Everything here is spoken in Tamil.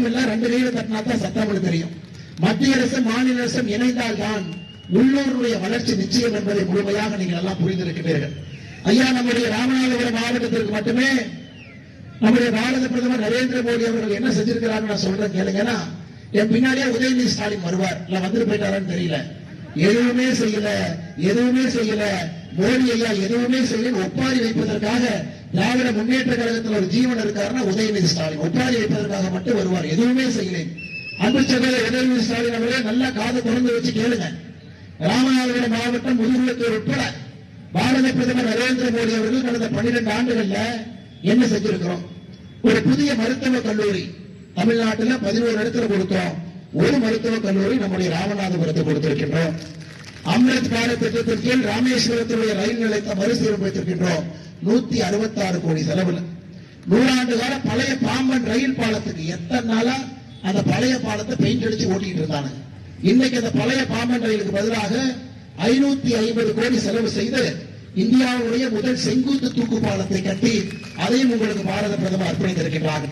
சட்டம் இல்ல, 2 கையில தட்டினா தான் சட்டம் தெரியும். மத்திய அரசு மாநில அரசும் இணைந்தால் தான் உள்ளூருடைய வளர்ச்சி நிச்சயம் என்பதை முழுமையாக நீங்கள் எல்லாம் புரிந்திருக்கிறீர்கள். ஐயா, நம்முடைய ராமநாதபுரம் மாவட்டத்திற்கு மட்டுமே நம்முடைய பாரத பிரதமர் நரேந்திர மோடி அவர்கள் என்ன செஞ்சிருக்கிறாங்க நான் சொல்றேன் கேளுங்கன்னா, என் பின்னாடியே உதயநிதி ஸ்டாலின் வருவார், இல்ல வந்துட்டு போயிட்டாரான்னு தெரியல. எதுவுமே செய்யல மோடி ஐயா, எதுவுமே செய்யல. ஒப்பாரி வைப்பதற்காக திராவிட முன்னேற்ற கழகத்தில் ஒரு ஜீவன் இருக்காருன்னா உதயநிதி ஸ்டாலின் ஒப்பாரி வைப்பதற்காக மட்டும் வருவார், எதுவுமே செய்யல. அன்பு சகோதரர் உதயநிதி ஸ்டாலின் அவர்களே நல்லா காது திறந்து வச்சு கேளுங்க. ராமநாதபுரம் மாவட்டம் முதுகுளத்தூர் உட்பட பாரத பிரதமர் நரேந்திர மோடி அவர்கள் கடந்த 12 ஆண்டுகள்ல என்ன செஞ்சிருக்கிறோம்? ஒரு புதிய மருத்துவக் கல்லூரி தமிழ்நாட்டில் 11 இடத்துல கொடுத்தோம். ஒரு மருத்துவக் கல்லூரி நம்முடைய ராமநாதபுரத்தை கொடுத்திருக்கின்றோம். அம்ரித் பாரத் திட்டத்தின் கீழ் ராமேஸ்வரத்துடைய ரயில் நிலையத்தை மறுசீரமைத்திருக்கின்றோம் 166 கோடி செலவுல. 100 ஆண்டு கால பழைய பாம்பன் ரயில் பாலத்துக்கு எத்தனை நாளா அந்த பழைய பாலத்தை பெயிண்ட் அடிச்சு ஓட்டிட்டு இருந்தாங்க. இன்னைக்கு அந்த பழைய பாம்பன் ரயிலுக்கு பதிலாக 550 கோடி செலவு செய்து இந்தியாவுடைய முதல் செங்குத்து தூக்கு பாலத்தை கட்டி அதையும் உங்களுக்கு பாரத பிரதமர் அர்ப்பணித்திருக்கின்றார்கள்.